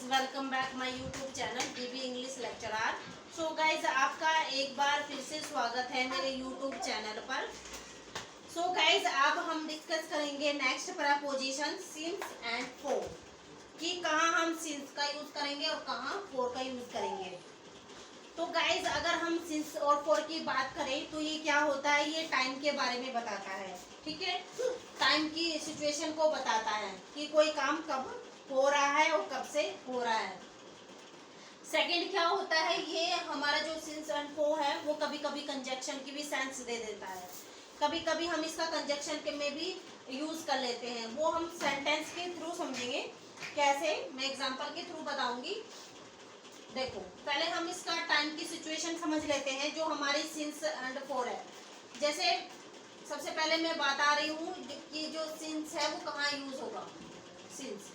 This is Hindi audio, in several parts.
Welcome back my YouTube channel dB English lecturer. So guys, आपका एक बार फिर से स्वागत है मेरे यूट्यूब चैनल पर। सो गाइज, अब हम डिस्कस करेंगे next preposition since and for, कि कहाँ हम सिंस का यूज करेंगे और कहाँ फॉर का यूज करेंगे। तो गाइज, अगर हम सिंस और फॉर की बात करें तो ये क्या होता है, ये टाइम के बारे में बताता है। ठीक है, टाइम की सिचुएशन को बताता है कि कोई काम कब हो रहा है और कब से हो रहा है। सेकंड क्या होता है, ये हमारा जो सिंस एंड फॉर है वो कभी कभी कंजक्शन की भी सेंस दे देता है। कभी कभी हम इसका कंजक्शन के में भी यूज कर लेते हैं, वो हम सेंटेंस के थ्रू समझेंगे। कैसे, मैं एग्जांपल के थ्रू बताऊंगी। देखो, पहले हम इसका टाइम की सिचुएशन समझ लेते हैं जो हमारी सिंस एंड फॉर है। जैसे सबसे पहले मैं बता रही हूँ कि जो सिंस है वो कहाँ यूज होगा। सिंस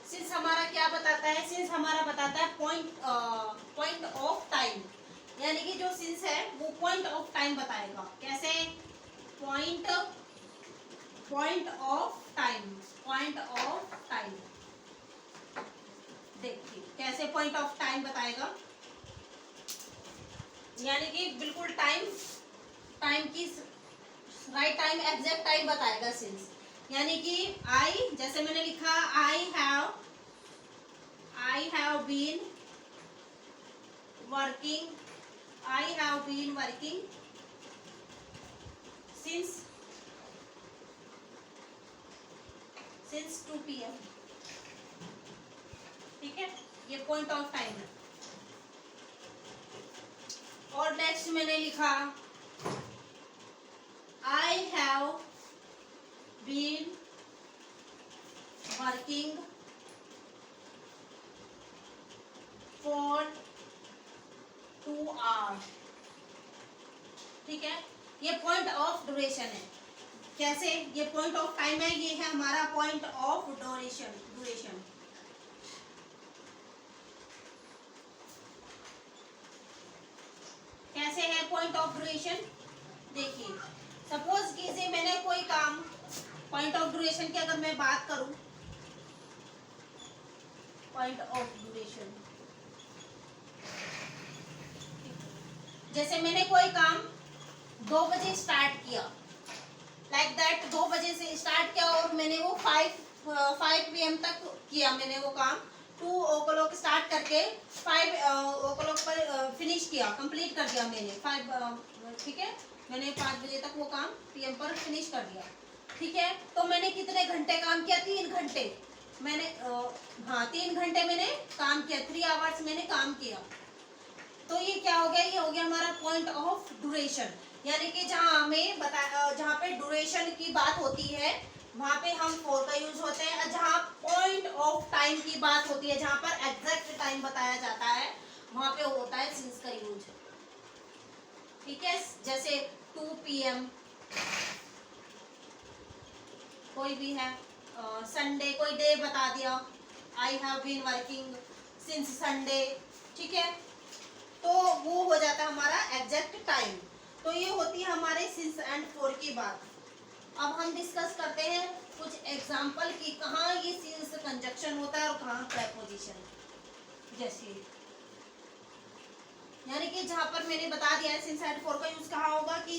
सिंस हमारा क्या बताता है, सिंस हमारा बताता है पॉइंट ऑफ टाइम। यानी कि जो सिंस है वो पॉइंट ऑफ टाइम बताएगा। कैसे, point point of time, point of time. देखिए कैसे पॉइंट ऑफ टाइम बताएगा, यानी कि बिल्कुल टाइम की राइट टाइम, एग्जैक्ट टाइम बताएगा सिंस। यानी कि आई, जैसे मैंने लिखा I have been working since 2 PM। ठीक है, ये पॉइंट ऑफ टाइम है। और नेक्स्ट मैंने लिखा I have been working for 2 hours। ठीक है, ये पॉइंट ऑफ ड्यूरेशन है। कैसे, ये पॉइंट ऑफ टाइम है, ये है हमारा पॉइंट ऑफ ड्यूरेशन। कैसे है पॉइंट ऑफ ड्यूरेशन, देखिए सपोज कीजिए मैंने कोई काम, पॉइंट ऑफ ड्यूरेशन की अगर मैं बात करूं, पॉइंट ऑफ ड्यूरेशन, जैसे मैंने कोई काम 2 बजे स्टार्ट किया, लाइक दैट 2 बजे से स्टार्ट किया और मैंने वो 5 PM तक किया। मैंने वो काम 2 o'clock स्टार्ट करके 5 o'clock पर फिनिश किया, कंप्लीट कर दिया मैंने 5। ठीक है, मैंने 5 बजे तक वो काम PM पर फिनिश कर दिया। ठीक है, तो मैंने कितने घंटे काम किया, 3 घंटे मैंने 3 घंटे मैंने काम किया, 3 hours मैंने काम किया। तो ये क्या हो गया, ये हो गया हमारा पॉइंट ऑफ ड्यूरेशन। यानी कि जहाँ पे ड्यूरेशन की बात होती है वहां पे हम फॉर का यूज होते हैं। जहाँ पॉइंट ऑफ टाइम की बात होती है, जहाँ पर एग्जैक्ट टाइम बताया जाता है, वहां पे होता है सिंस का यूज। ठीक है, जैसे 2 PM कोई भी है, संडे कोई डे बता दिया, I have been working since Sunday. ठीक है, तो वो हो जाता है हमारा एग्जैक्ट टाइम। तो ये होती है हमारे सिंस एंड फॉर की बात। अब हम डिस्कस करते हैं कुछ एग्जांपल की कहाँ ये सिंस कंजक्शन होता है और कहाँ प्रेपोजिशन। जैसे यानी कि जहाँ पर मैंने बता दिया है सिंस एंड फॉर का यूज कहाँ होगा, कि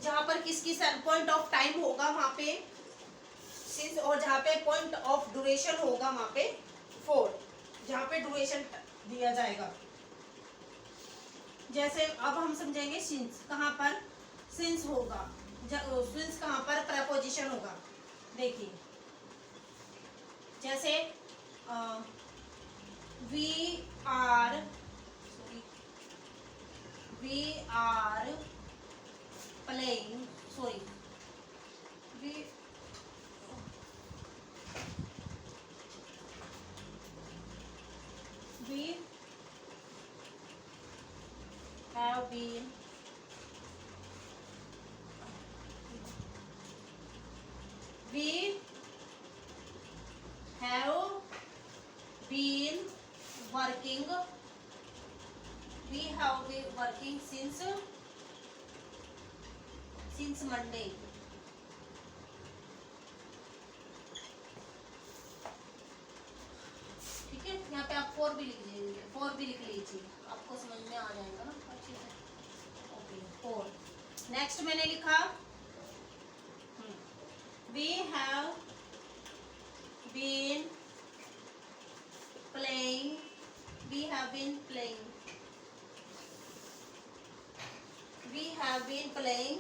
जहाँ पर किसकी पॉइंट ऑफ टाइम होगा वहां पे सिंस, और जहाँ पे पॉइंट ऑफ ड्यूरेशन होगा वहां पे फॉर, जहाँ पे ड्यूरेशन दिया जाएगा। जैसे अब हम समझेंगे सिंस कहाँ पर सिंस होगा, सिंस कहाँ पर प्रेपोजिशन होगा। देखिए जैसे we are playing, sorry we have been we have been working since Monday। लिख लीजिए, 4 भी लिख लीजिए, आपको समझ में आ जाएगा ना अच्छे से। ओके 4। नेक्स्ट मैंने लिखा we have been playing, we have been playing, we have been playing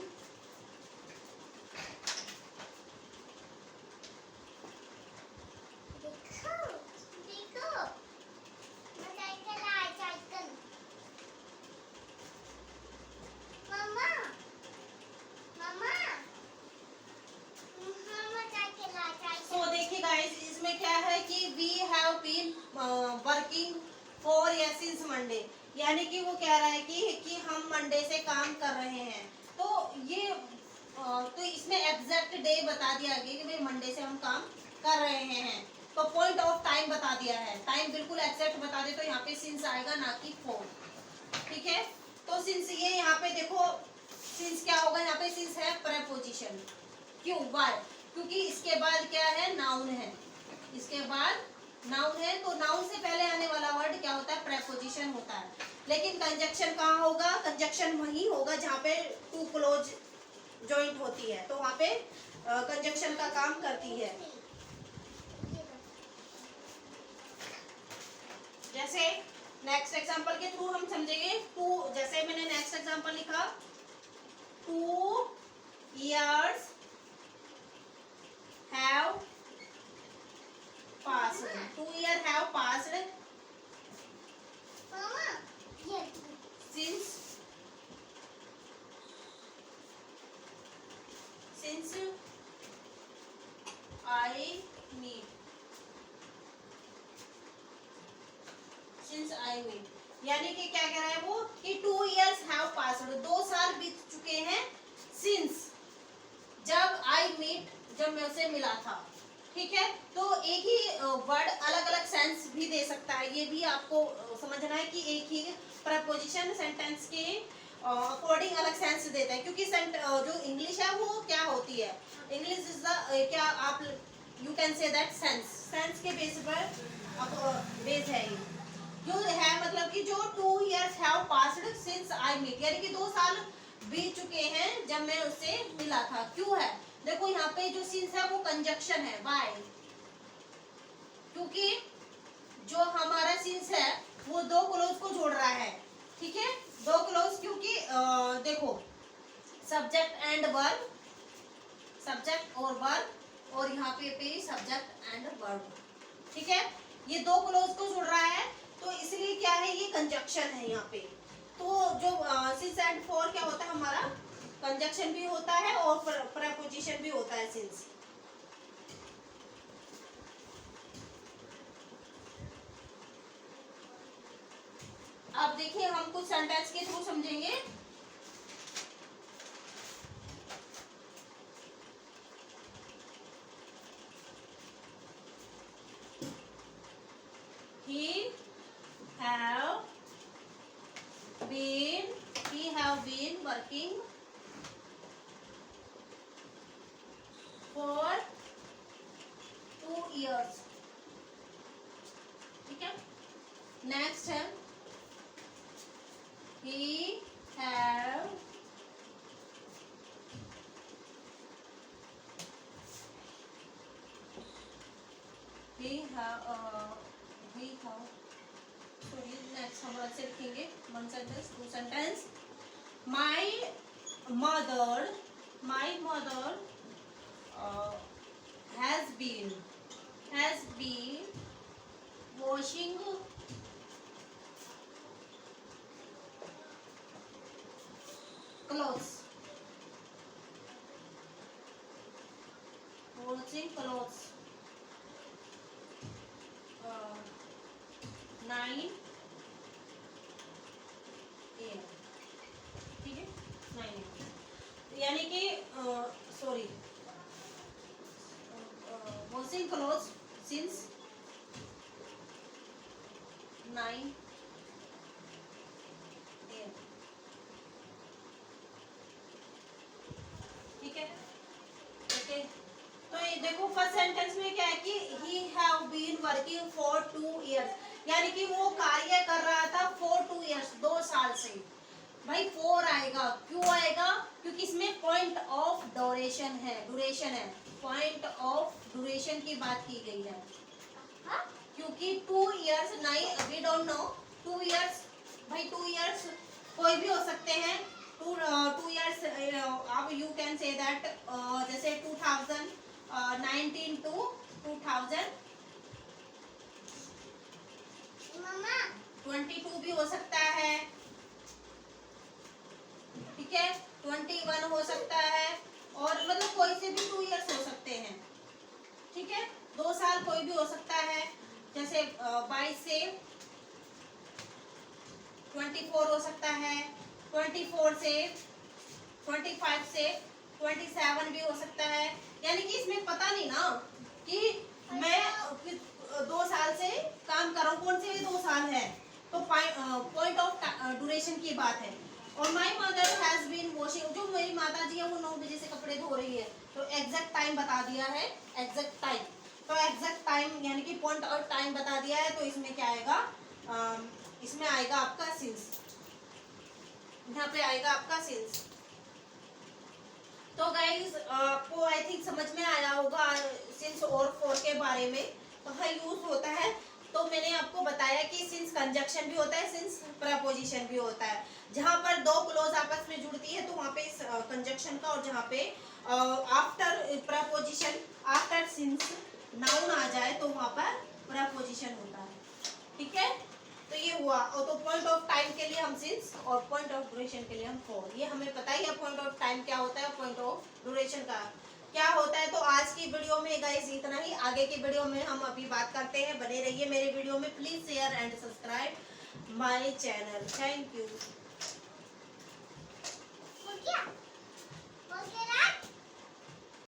working for since Monday, यानी कि वो कह रहा है कि हम मंडे से काम कर रहे हैं। तो ये तो इसमें एग्जैक्ट डे बता दिया गया कि भाई मंडे से हम काम कर रहे हैं। तो पॉइंट ऑफ टाइम बता दिया है, टाइम बिल्कुल एग्जैक्ट बता दे, तो यहाँ पे सिंस आएगा ना कि फॉर। ठीक है, तो सिंस ये यहाँ पे देखो सिंस क्या होगा, यहाँ पे सिंस है प्रेपोजिशन। क्यों? वाई? क्योंकि इसके बाद क्या है, नाउन है, इसके बाद नाउन है, तो नाउन से पहले आने वाला वर्ड क्या होता है, प्रेपोजिशन होता है। लेकिन कंजक्शन कहाँ होगा, कंजक्शन वहीं होगा जहाँ पे टू क्लोज जॉइंट होती है, तो वहाँ पे कंजक्शन का काम करती है। जैसे नेक्स्ट एग्जांपल के थ्रू हम समझेंगे। टू, जैसे मैंने नेक्स्ट एग्जांपल लिखा 2 years have passed, 2 years have passed since I meet, since I meet, यानी कि क्या कह रहा है वो कि 2 years have passed, 2 साल बीत चुके हैं, since जब I meet, जब मैं उसे मिला था। ठीक है, तो एक ही वर्ड अलग अलग सेंस भी दे सकता है, ये भी आपको समझना है कि एक ही प्रपोजिशन सेंटेंस के अकॉर्डिंग अलग सेंस देता है। क्योंकि जो इंग्लिश है वो क्या होती है, इंग्लिश इज द क्या आप you can say that sense के बेस पर बेस है ये जो है, मतलब कि जो 2 years have passed since I meet, यानी कि 2 साल बीत चुके हैं जब मैं उससे मिला था। क्यों है, देखो यहाँ पे जो सिंस है वो कंजक्शन है, बाय, क्योंकि जो हमारा सिंस है वो 2 क्लोज को जोड़ रहा है। ठीक है, 2 क्लोज, क्योंकि देखो सब्जेक्ट एंड वर्ब, सब्जेक्ट और वर्ब, और यहाँ पे सब्जेक्ट एंड वर्ब। ठीक है, ये 2 क्लोज को जोड़ रहा है, तो इसलिए क्या है, ये कंजक्शन है यहाँ पे। तो जो सिंस एंड फॉर क्या होता है, हमारा कंजक्शन भी होता है और प्रेपोजिशन भी होता है सिंस। अब देखिए हम कुछ सेंटेंस के थ्रू समझेंगे। He have been working for 2 years। ठीक है, नेक्स्ट है he have सॉरी, नेक्स्ट हम अलग से लिखेंगे, 1 sentence 2 sentence. my mother has been washing clothes, 9 AM। ठीक है, 9 AM, यानी कि sorry, washing clothes since 9 AM। ठीक है, ओके, तो ये देखो फर्स्ट सेंटेंस में क्या है कि he have been working for 2 years, यानी कि वो कार्य कर रहा था फॉर 2 इयर्स, 2 साल से। भाई 4 आएगा, क्यों आएगा? क्योंकि इसमें पॉइंट ऑफ ड्यूरेशन है, पॉइंट ऑफ ड्यूरेशन की बात की गई है। क्योंकि 2 इयर्स नहीं, वी डोंट नो 2 इयर्स, भाई 2 इयर्स कोई भी हो सकते हैं। 2 इयर्स आप यू कैन से दैट, जैसे 2019 टू 2022 भी हो सकता है, ठीक है, 21 हो सकता है, और मतलब कोई से भी 2 इयर्स हो सकते हैं, ठीक है। 2 साल कोई भी हो सकता है, जैसे 22 से 24 हो सकता है, 24 से 25 से 27 भी हो सकता है। यानी कि इसमें पता नहीं ना कि मैं 2 साल से काम कर रहा हूँ, कौन से 2 साल है, तो पॉइंट ऑफ ड्यूरेशन की बात है। और my mother has been washing, जो मेरी माता जी है वो 9 बजे से कपड़े धो रही है, तो एग्जैक्ट टाइम बता दिया है, एग्जैक्ट टाइम, तो एग्जैक्ट टाइम यानी कि पॉइंट ऑफ टाइम बता दिया है, तो इसमें क्या आएगा, इसमें आएगा आपका सिंस, यहाँ पे आएगा आपका सिंस। तो गाइस आपको आई थिंक समझ में आया होगा सिंस और फॉर के बारे में, कहाँ यूज होता है। तो मैंने आपको बताया कि सिंस कंजक्शन भी होता है, सिंस प्रपोजिशन भी होता है। जहाँ पर 2 क्लोज आपस में जुड़ती है तो वहाँ पे कंजक्शन का, और जहाँ पे after preposition, after since noun आ जाए तो वहाँ पर प्रपोजिशन होता है, ठीक है। तो ये हुआ, और तो पॉइंट ऑफ टाइम के लिए हम सिंस, और पॉइंट ऑफ ड्यूरेशन के लिए हम फॉर, ये हमें पता ही है पॉइंट ऑफ टाइम क्या होता है, पॉइंट ऑफ ड्यूरेशन का क्या होता है। तो आज की वीडियो में गाइस इतना ही, आगे की वीडियो में हम अभी बात करते हैं, बने रहिए मेरे वीडियो में, please share and subscribe my channel, thank you.